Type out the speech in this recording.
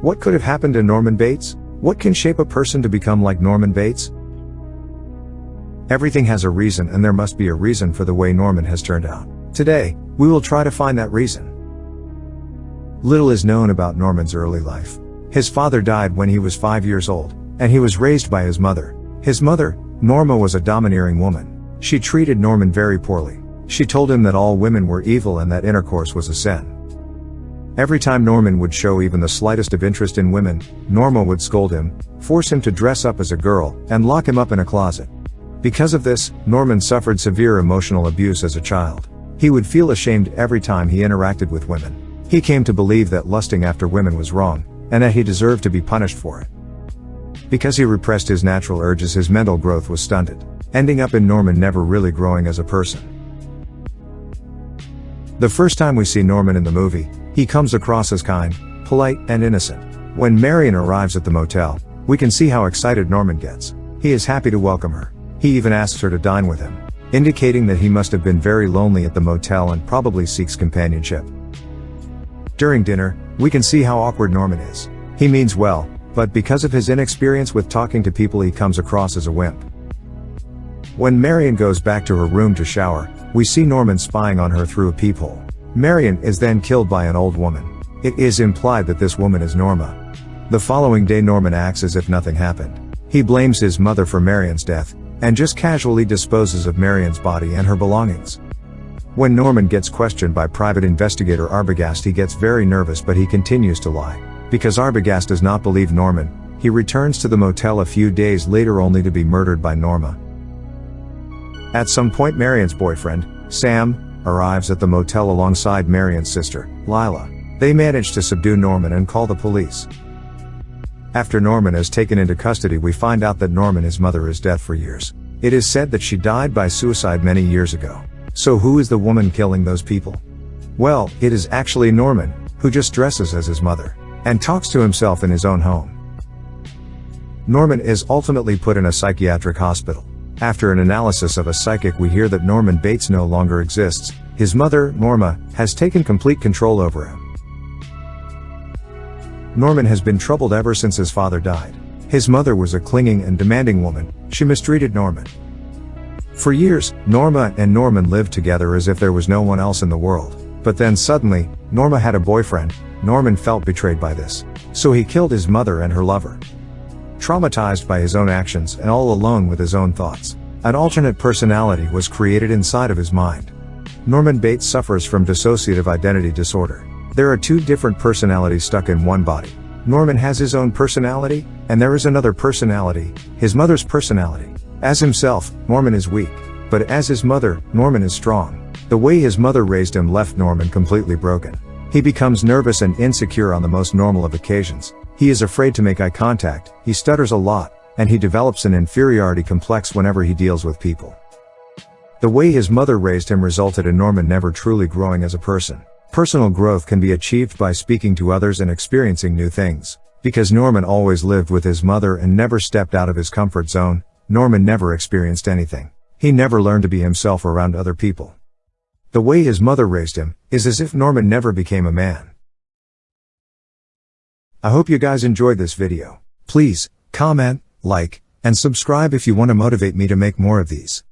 What could have happened to Norman Bates? What can shape a person to become like Norman Bates? Everything has a reason, and there must be a reason for the way Norman has turned out. Today, we will try to find that reason. Little is known about Norman's early life. His father died when he was 5 years old, and he was raised by his mother. His mother, Norma, was a domineering woman. She treated Norman very poorly. She told him that all women were evil and that intercourse was a sin. Every time Norman would show even the slightest of interest in women, Norma would scold him, force him to dress up as a girl, and lock him up in a closet. Because of this, Norman suffered severe emotional abuse as a child. He would feel ashamed every time he interacted with women. He came to believe that lusting after women was wrong, and that he deserved to be punished for it. Because he repressed his natural urges, his mental growth was stunted, ending up in Norman never really growing as a person. The first time we see Norman in the movie, he comes across as kind, polite, and innocent. When Marion arrives at the motel, we can see how excited Norman gets. He is happy to welcome her. He even asks her to dine with him, indicating that he must have been very lonely at the motel and probably seeks companionship. During dinner, we can see how awkward Norman is. He means well, but because of his inexperience with talking to people, he comes across as a wimp. When Marion goes back to her room to shower, we see Norman spying on her through a peephole. Marion is then killed by an old woman. It is implied that this woman is Norma. The following day, Norman acts as if nothing happened. He blames his mother for Marion's death, and just casually disposes of Marion's body and her belongings. When Norman gets questioned by private investigator Arbogast, he gets very nervous, but he continues to lie. Because Arbogast does not believe Norman, he returns to the motel a few days later only to be murdered by Norma. At some point, Marion's boyfriend, Sam, arrives at the motel alongside Marion's sister, Lila. They manage to subdue Norman and call the police. After Norman is taken into custody, we find out that Norman, his mother, is dead for years. It is said that she died by suicide many years ago. So who is the woman killing those people? Well, it is actually Norman, who just dresses as his mother, and talks to himself in his own home. Norman is ultimately put in a psychiatric hospital. After an analysis of a psychic, we hear that Norman Bates no longer exists. His mother, Norma, has taken complete control over him. Norman has been troubled ever since his father died. His mother was a clinging and demanding woman. She mistreated Norman. For years, Norma and Norman lived together as if there was no one else in the world. But then suddenly, Norma had a boyfriend. Norman felt betrayed by this. So he killed his mother and her lover. Traumatized by his own actions and all alone with his own thoughts, an alternate personality was created inside of his mind. Norman Bates suffers from dissociative identity disorder. There are two different personalities stuck in one body. Norman has his own personality, and there is another personality, his mother's personality. As himself, Norman is weak, but as his mother, Norman is strong. The way his mother raised him left Norman completely broken. He becomes nervous and insecure on the most normal of occasions. He is afraid to make eye contact, he stutters a lot, and he develops an inferiority complex whenever he deals with people. The way his mother raised him resulted in Norman never truly growing as a person. Personal growth can be achieved by speaking to others and experiencing new things. Because Norman always lived with his mother and never stepped out of his comfort zone, Norman never experienced anything. He never learned to be himself around other people. The way his mother raised him is as if Norman never became a man. I hope you guys enjoyed this video. Please, comment, like, and subscribe if you want to motivate me to make more of these.